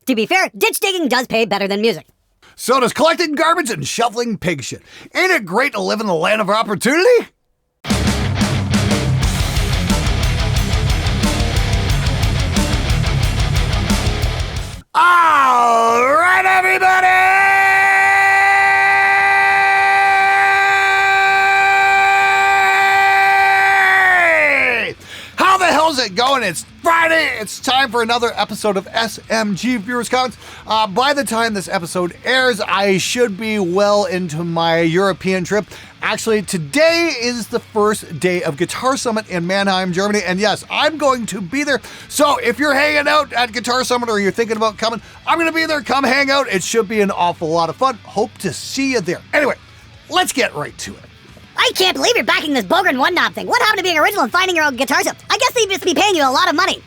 To be fair, ditch digging does pay better than music. So does collecting garbage and shoveling pig shit. Ain't it great to live in the land of opportunity? All right, everybody! How the hell's it going? It's Friday. It's time for another episode of SMG Viewers Comments. By the time this episode airs, I should be well into my European trip. Actually, today is the first day of Guitar Summit in Mannheim, Germany, and yes, I'm going to be there. So if you're hanging out at Guitar Summit or you're thinking about coming, I'm going to be there. Come hang out. It should be an awful lot of fun. Hope to see you there. Anyway, let's get right to it. I can't believe you're backing this Bogren one-knob thing. What happened to being original and finding your own guitar stuff? I guess they'd just be paying you a lot of money.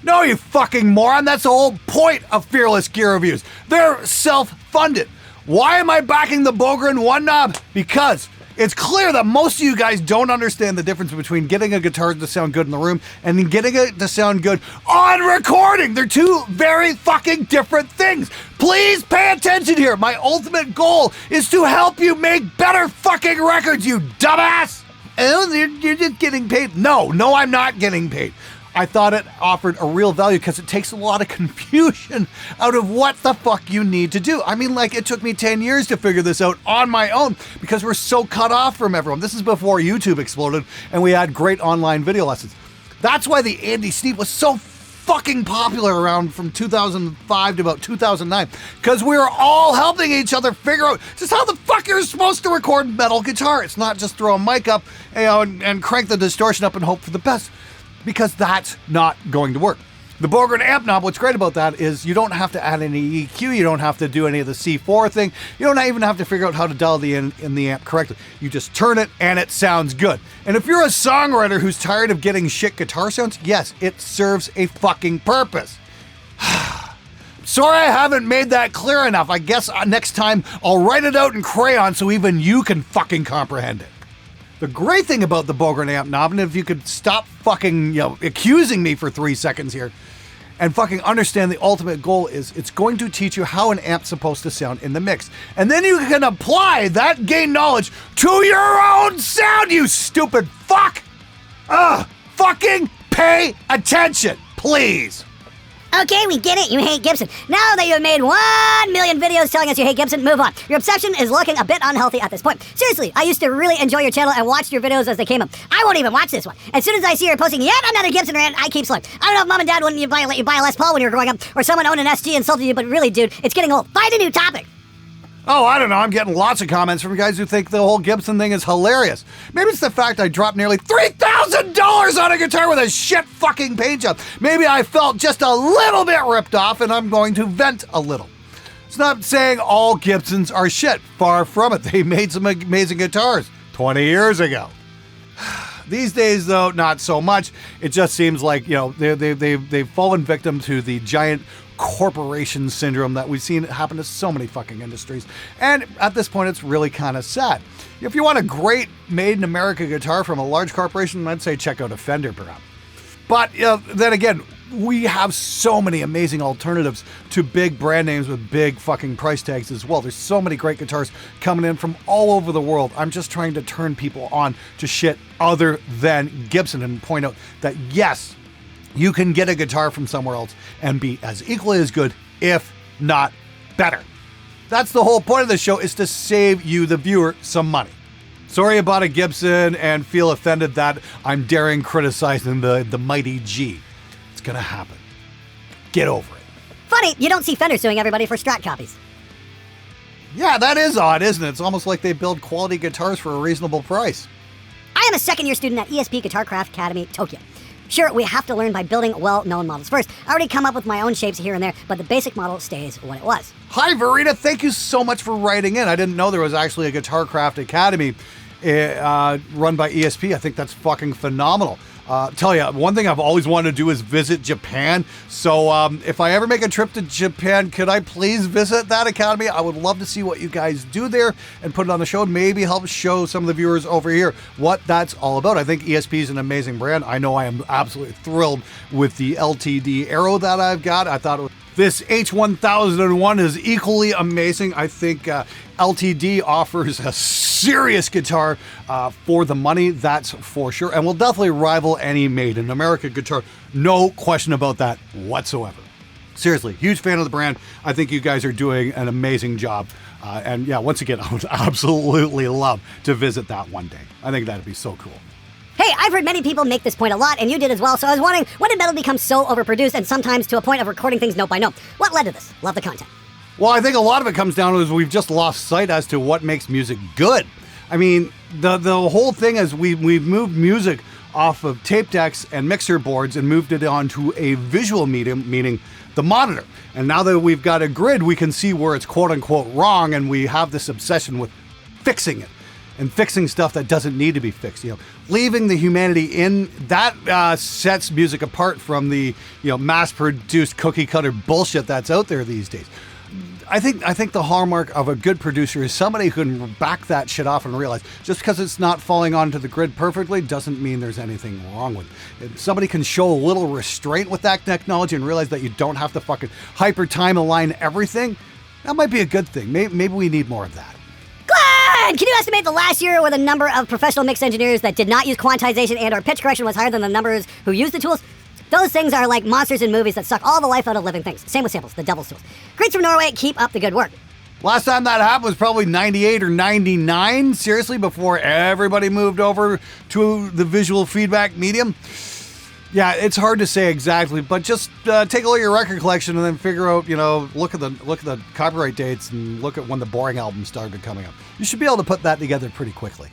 No, you fucking moron. That's the whole point of Fearless Gear Reviews. They're self-funded. Why am I backing the Bogren one knob? Because it's clear that most of you guys don't understand the difference between getting a guitar to sound good in the room and getting it to sound good on recording. They're two very fucking different things. Please pay attention here. My ultimate goal is to help you make better fucking records, you dumbass. Oh, you're just getting paid. No, I'm not getting paid. I thought it offered a real value because it takes a lot of confusion out of what the fuck you need to do. I mean, like, it took me 10 years to figure this out on my own because we're so cut off from everyone. This is before YouTube exploded and we had great online video lessons. That's why the Andy Sneap was so fucking popular around from 2005 to about 2009 because we were all helping each other figure out just how the fuck you're supposed to record metal guitar. It's not just throw a mic up, and crank the distortion up and hope for the best. Because that's not going to work. The Bogren amp knob, what's great about that is you don't have to add any EQ, you don't have to do any of the C4 thing, you don't even have to figure out how to dial the in the amp correctly. You just turn it and it sounds good. And if you're a songwriter who's tired of getting shit guitar sounds, yes, it serves a fucking purpose. Sorry I haven't made that clear enough. I guess next time I'll write it out in crayon so even you can fucking comprehend it. The great thing about the Bogren amp knob, and if you could stop fucking, accusing me for 3 seconds here and fucking understand the ultimate goal is it's going to teach you how an amp's supposed to sound in the mix. And then you can apply that gain knowledge to your own sound, you stupid fuck! Fucking pay attention, please! Okay, we get it. You hate Gibson. Now that you've made 1 million videos telling us you hate Gibson, move on. Your obsession is looking a bit unhealthy at this point. Seriously, I used to really enjoy your channel and watched your videos as they came up. I won't even watch this one. As soon as I see her posting yet another Gibson rant, I keep slowing. I don't know if mom and dad wouldn't let you buy a Les Paul when you were growing up, or someone owned an SG insulted you, but really, dude, it's getting old. Find a new topic. Oh, I don't know. I'm getting lots of comments from guys who think the whole Gibson thing is hilarious. Maybe it's the fact I dropped nearly $3,000 on a guitar with a shit fucking paint job. Maybe I felt just a little bit ripped off and I'm going to vent a little. It's not saying all Gibsons are shit. Far from it. They made some amazing guitars 20 years ago. These days, though, not so much. It just seems like, they've fallen victim to the giant corporation syndrome that we've seen happen to so many fucking industries. And at this point, it's really kind of sad. If you want a great made-in-America guitar from a large corporation, I'd say check out a Fender, perhaps. But then again, we have so many amazing alternatives to big brand names with big fucking price tags as well. There's so many great guitars coming in from all over the world. I'm just trying to turn people on to shit other than Gibson and point out that yes, you can get a guitar from somewhere else and be as equally as good, if not better. That's the whole point of the show, is to save you, the viewer, some money. Sorry about a Gibson and feel offended that I'm daring criticizing the mighty G. It's gonna happen. Get over it. Funny, you don't see Fender suing everybody for Strat copies. Yeah, that is odd, isn't it? It's almost like they build quality guitars for a reasonable price. I am a second-year student at ESP Guitarcraft Academy, Tokyo. Sure, we have to learn by building well-known models first. I already come up with my own shapes here and there, but the basic model stays what it was. Hi, Verita. Thank you so much for writing in. I didn't know there was actually a Guitarcraft Academy run by ESP. I think that's fucking phenomenal. Tell you, one thing I've always wanted to do is visit Japan. So if I ever make a trip to Japan, could I please visit that academy? I would love to see what you guys do there and put it on the show. Maybe help show some of the viewers over here what that's all about. I think ESP is an amazing brand. I know I am absolutely thrilled with the LTD Arrow that I've got. I thought it was This H1001 is equally amazing. I think LTD offers a serious guitar for the money, that's for sure, and will definitely rival any made in America guitar. No question about that whatsoever. Seriously, huge fan of the brand. I think you guys are doing an amazing job. And yeah, once again, I would absolutely love to visit that one day. I think that'd be so cool. Hey, I've heard many people make this point a lot, and you did as well, so I was wondering, when did metal become so overproduced and sometimes to a point of recording things note by note? What led to this? Love the content. Well, I think a lot of it comes down to we've just lost sight as to what makes music good. I mean, the whole thing is we've moved music off of tape decks and mixer boards and moved it onto a visual medium, meaning the monitor. And now that we've got a grid, we can see where it's quote-unquote wrong, and we have this obsession with fixing it. And fixing stuff that doesn't need to be fixed, leaving the humanity in that sets music apart from the mass-produced cookie-cutter bullshit that's out there these days. I think the hallmark of a good producer is somebody who can back that shit off and realize just because it's not falling onto the grid perfectly doesn't mean there's anything wrong with it. If somebody can show a little restraint with that technology and realize that you don't have to fucking hyper time align everything, that might be a good thing. Maybe we need more of that. Glenn, can you estimate the last year where the number of professional mix engineers that did not use quantization and or pitch correction was higher than the numbers who used the tools? Those things are like monsters in movies that suck all the life out of living things. Same with samples, the devil's tools. Greets from Norway, keep up the good work. Last time that happened was probably 98 or 99, seriously, before everybody moved over to the visual feedback medium. Yeah, it's hard to say exactly, but just take a look at your record collection and then figure out, look at the copyright dates and look at when the Boring album started coming up. You should be able to put that together pretty quickly.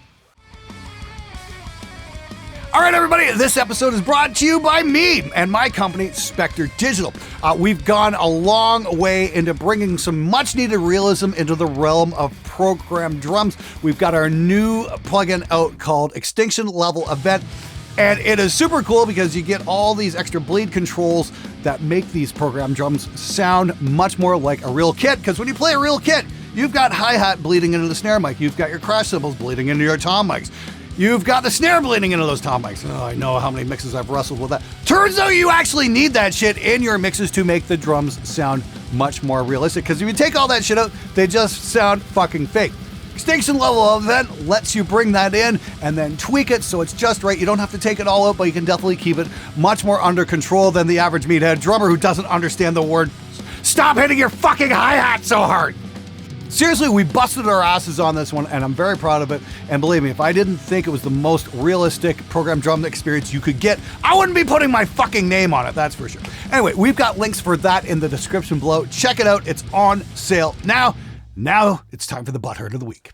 All right, everybody, this episode is brought to you by me and my company, Spectre Digital. We've gone a long way into bringing some much-needed realism into the realm of programmed drums. We've got our new plugin out called Extinction Level Event. And it is super cool because you get all these extra bleed controls that make these program drums sound much more like a real kit. Because when you play a real kit, you've got hi-hat bleeding into the snare mic. You've got your crash cymbals bleeding into your tom mics. You've got the snare bleeding into those tom mics. Oh, I know how many mixes I've wrestled with that. Turns out you actually need that shit in your mixes to make the drums sound much more realistic. Because if you take all that shit out, they just sound fucking fake. Extinction Level Event lets you bring that in and then tweak it so it's just right. You don't have to take it all out, but you can definitely keep it much more under control than the average meathead drummer who doesn't understand the word, "Stop hitting your fucking hi-hat so hard." Seriously, we busted our asses on this one, and I'm very proud of it. And believe me, if I didn't think it was the most realistic program drum experience you could get, I wouldn't be putting my fucking name on it, that's for sure. Anyway, we've got links for that in the description below. Check it out. It's on sale now. Now it's time for the Butthurt of the Week.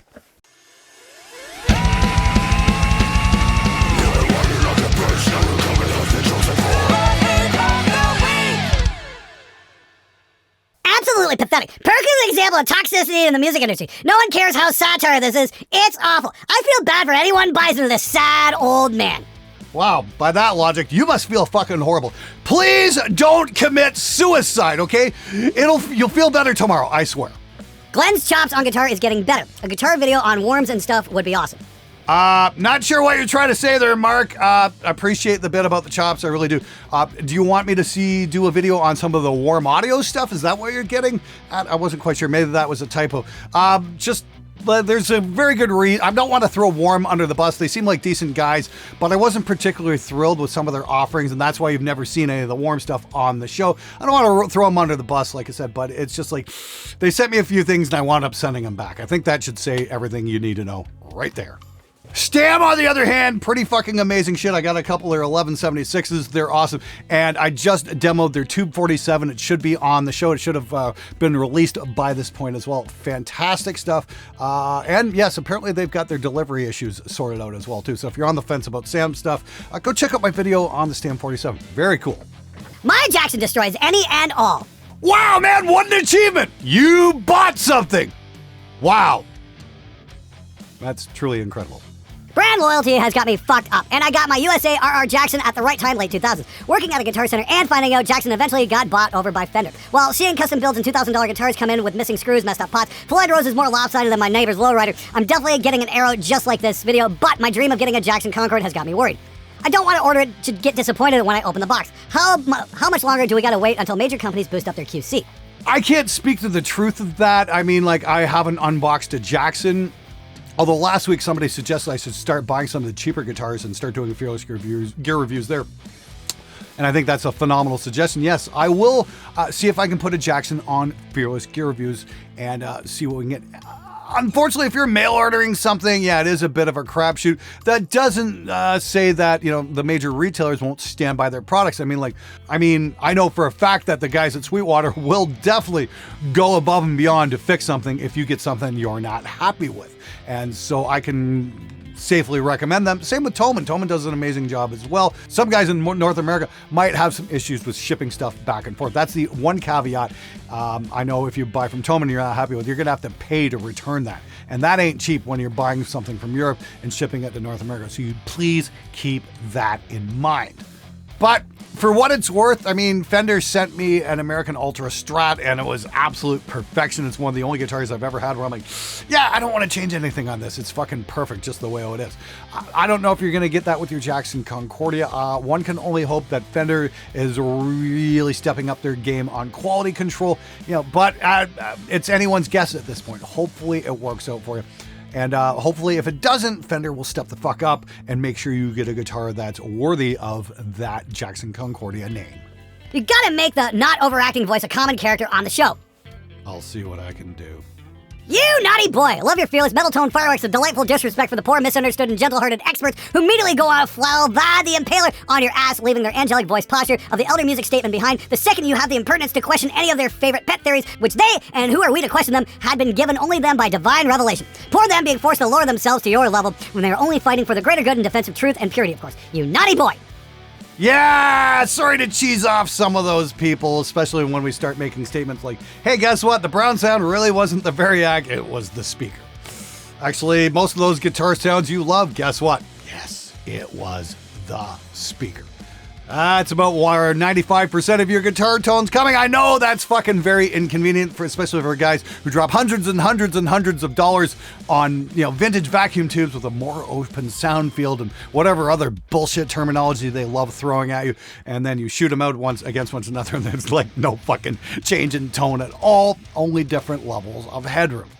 Absolutely pathetic. Perfect example of toxicity in the music industry. No one cares how satire this is. It's awful. I feel bad for anyone who buys into this sad old man. Wow, by that logic, you must feel fucking horrible. Please don't commit suicide, okay? You'll feel better tomorrow, I swear. Glenn's chops on guitar is getting better. A guitar video on worms and stuff would be awesome. Not sure what you're trying to say there, Mark. Appreciate the bit about the chops, I really do. Do you want me to do a video on some of the warm audio stuff? Is that what you're getting at? I wasn't quite sure. Maybe that was a typo. There's a very good reason. I don't want to throw Warm under the bus. They seem like decent guys, but I wasn't particularly thrilled with some of their offerings, and that's why you've never seen any of the Warm stuff on the show. I don't want to throw them under the bus, like I said, but it's just like they sent me a few things and I wound up sending them back. I think that should say everything you need to know right there. Stam, on the other hand, pretty fucking amazing shit. I got a couple of their 1176s. They're awesome. And I just demoed their Tube 47. It should be on the show. It should have been released by this point as well. Fantastic stuff. And yes, apparently they've got their delivery issues sorted out as well, too. So if you're on the fence about Stam stuff, go check out my video on the Stam 47. Very cool. My Jackson destroys any and all. Wow, man, what an achievement. You bought something. Wow. That's truly incredible. Brand loyalty has got me fucked up, and I got my USA RR Jackson at the right time, late 2000s. Working at a Guitar Center and finding out Jackson eventually got bought over by Fender. While seeing custom builds and $2,000 guitars come in with missing screws, messed up pots, Floyd Rose is more lopsided than my neighbor's lowrider, I'm definitely getting an arrow just like this video, but my dream of getting a Jackson Concord has got me worried. I don't want to order it to get disappointed when I open the box. How much longer do we gotta wait until major companies boost up their QC? I can't speak to the truth of that. I mean, like, I haven't unboxed a Jackson. Although last week somebody suggested I should start buying some of the cheaper guitars and start doing fearless gear reviews there. And I think that's a phenomenal suggestion. Yes, I will see if I can put a Jackson on Fearless Gear Reviews and see what we can get. Unfortunately, if you're mail ordering something, yeah, it is a bit of a crapshoot. That doesn't say that, the major retailers won't stand by their products. I mean, I know for a fact that the guys at Sweetwater will definitely go above and beyond to fix something if you get something you're not happy with. And so I can safely recommend them. Same with Thomann. Thomann does an amazing job as well. Some guys in North America might have some issues with shipping stuff back and forth. That's the one caveat. I know if you buy from Thomann and you're not happy with, you're going to have to pay to return that. And that ain't cheap when you're buying something from Europe and shipping it to North America. So you please keep that in mind. But for what it's worth, I mean, Fender sent me an American Ultra Strat and it was absolute perfection. It's one of the only guitars I've ever had where I'm like, yeah, I don't want to change anything on this. It's fucking perfect just the way it is. I don't know if you're going to get that with your Jackson Concordia. One can only hope that Fender is really stepping up their game on quality control, but it's anyone's guess at this point. Hopefully it works out for you. And hopefully if it doesn't, Fender will step the fuck up and make sure you get a guitar that's worthy of that Jackson Concordia name. You gotta make the not overacting voice a common character on the show. I'll see what I can do. You naughty boy! Love your fearless metal tone fireworks of delightful disrespect for the poor, misunderstood, and gentle-hearted experts who immediately go out flail the Impaler on your ass, leaving their angelic voice posture of the elder music statement behind the second you have the impertinence to question any of their favorite pet theories, which they, and who are we to question them, had been given only them by divine revelation. Poor them being forced to lower themselves to your level when they are only fighting for the greater good and defense of truth and purity, of course. You naughty boy! Yeah, sorry to cheese off some of those people, especially when we start making statements like, hey, guess what? The brown sound really wasn't the Variac, it was the speaker. Actually, most of those guitar sounds you love, guess what? Yes, it was the speaker. That's about where 95% of your guitar tones coming. I know that's fucking very inconvenient, especially for guys who drop hundreds and hundreds and hundreds of dollars on, vintage vacuum tubes with a more open sound field and whatever other bullshit terminology they love throwing at you. And then you shoot them out against one another and there's like no fucking change in tone at all, only different levels of headroom.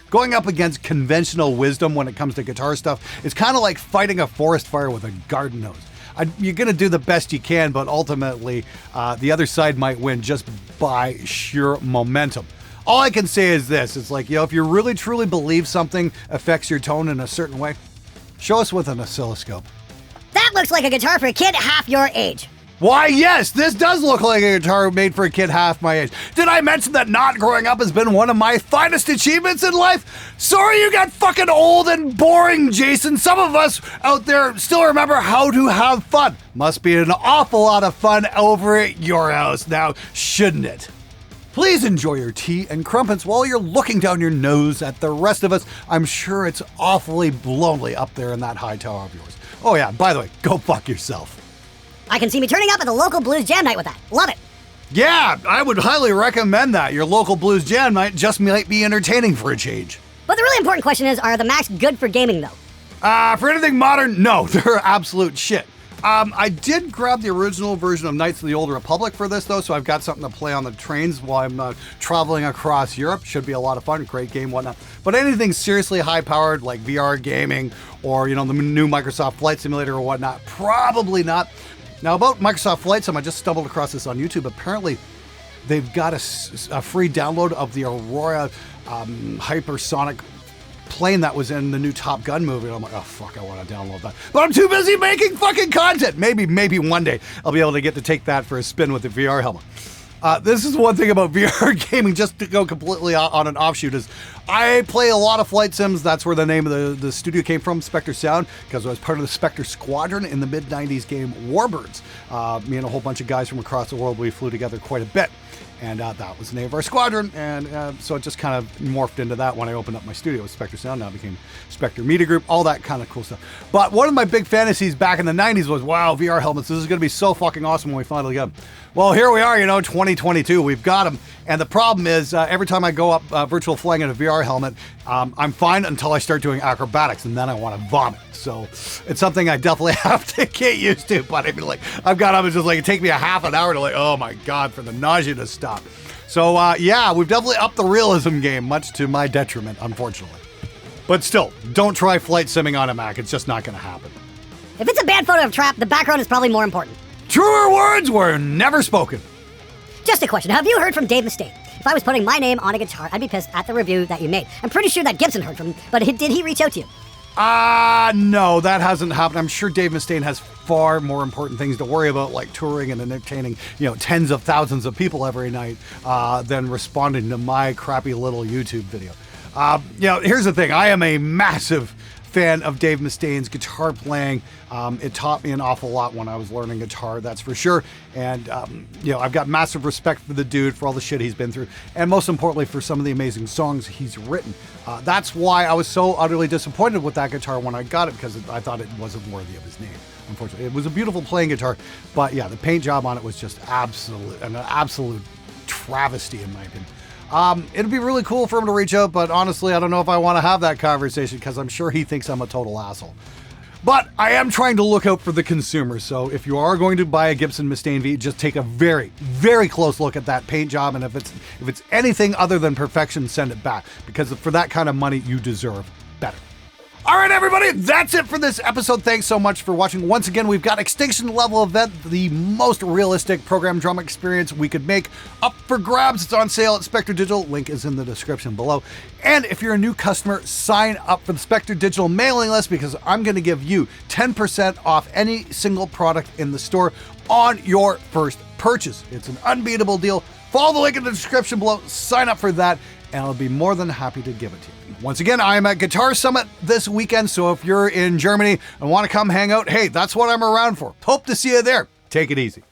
Going up against conventional wisdom when it comes to guitar stuff is kind of like fighting a forest fire with a garden hose. You're going to do the best you can, but ultimately the other side might win just by sheer momentum. All I can say is this. It's like, if you really truly believe something affects your tone in a certain way, show us with an oscilloscope. That looks like a guitar for a kid half your age. Why, yes, this does look like a guitar made for a kid half my age. Did I mention that not growing up has been one of my finest achievements in life? Sorry you got fucking old and boring, Jason. Some of us out there still remember how to have fun. Must be an awful lot of fun over at your house now, shouldn't it? Please enjoy your tea and crumpets while you're looking down your nose at the rest of us. I'm sure it's awfully lonely up there in that high tower of yours. Oh yeah, by the way, go fuck yourself. I can see me turning up at the local blues jam night with that. Love it. Yeah, I would highly recommend that. Your local blues jam night just might be entertaining for a change. But the really important question is, are the Macs good for gaming though? For anything modern, no, they're absolute shit. I did grab the original version of Knights of the Old Republic for this though, so I've got something to play on the trains while I'm traveling across Europe. Should be a lot of fun, great game, whatnot. But anything seriously high powered like VR gaming or, the new Microsoft Flight Simulator or whatnot, probably not. Now about Microsoft Flight Sim, I just stumbled across this on YouTube. Apparently, they've got a free download of the Aurora hypersonic plane that was in the new Top Gun movie. And I'm like, oh fuck, I want to download that. But I'm too busy making fucking content. Maybe one day I'll be able to get to take that for a spin with the VR helmet. This is one thing about VR gaming, just to go completely on an offshoot, is I play a lot of flight sims. That's where the name of the studio came from, Spectre Sound, because I was part of the Spectre Squadron in the mid-90s game Warbirds. Me and a whole bunch of guys from across the world, we flew together quite a bit. And that was the name of our squadron, and so it just kind of morphed into that when I opened up my studio with Spectre Sound. Now it became Spectre Media Group, all that kind of cool stuff. But one of my big fantasies back in the 90s was, wow, VR helmets, this is going to be so fucking awesome when we finally get them. Well, here we are, 2022. We've got them. And the problem is, every time I go up virtual flying in a VR helmet, I'm fine until I start doing acrobatics, and then I want to vomit. So it's something I definitely have to get used to. But I mean, I've got up, it's just it take me a half an hour to oh my God, for the nausea to stop. So yeah, we've definitely upped the realism game, much to my detriment, unfortunately. But still, don't try flight simming on a Mac. It's just not going to happen. If it's a bad photo of Trap, the background is probably more important. Truer words were never spoken. Just a question. Have you heard from Dave Mustaine? If I was putting my name on a guitar, I'd be pissed at the review that you made. I'm pretty sure that Gibson heard from him, but did he reach out to you? No, that hasn't happened. I'm sure Dave Mustaine has far more important things to worry about, like touring and entertaining, tens of thousands of people every night, than responding to my crappy little YouTube video. Here's the thing. I am a massive fan of Dave Mustaine's guitar playing. It taught me an awful lot when I was learning guitar, that's for sure. And, I've got massive respect for the dude, for all the shit he's been through, and most importantly, for some of the amazing songs he's written. That's why I was so utterly disappointed with that guitar when I got it, because I thought it wasn't worthy of his name, unfortunately. It was a beautiful playing guitar, but yeah, the paint job on it was just an absolute travesty, in my opinion. It'd be really cool for him to reach out, but honestly, I don't know if I want to have that conversation because I'm sure he thinks I'm a total asshole. But I am trying to look out for the consumer, so if you are going to buy a Gibson Mustaine V, just take a very, very close look at that paint job, and if it's anything other than perfection, send it back, because for that kind of money, you deserve better. All right, everybody, that's it for this episode. Thanks so much for watching. Once again, we've got Extinction Level Event, the most realistic program drama experience we could make, up for grabs. It's on sale at Spectre Digital. Link is in the description below. And if you're a new customer, sign up for the Spectre Digital mailing list, because I'm going to give you 10% off any single product in the store on your first purchase. It's an unbeatable deal. Follow the link in the description below. Sign up for that, and I'll be more than happy to give it to you. Once again, I am at Guitar Summit this weekend, so if you're in Germany and want to come hang out, hey, that's what I'm around for. Hope to see you there. Take it easy.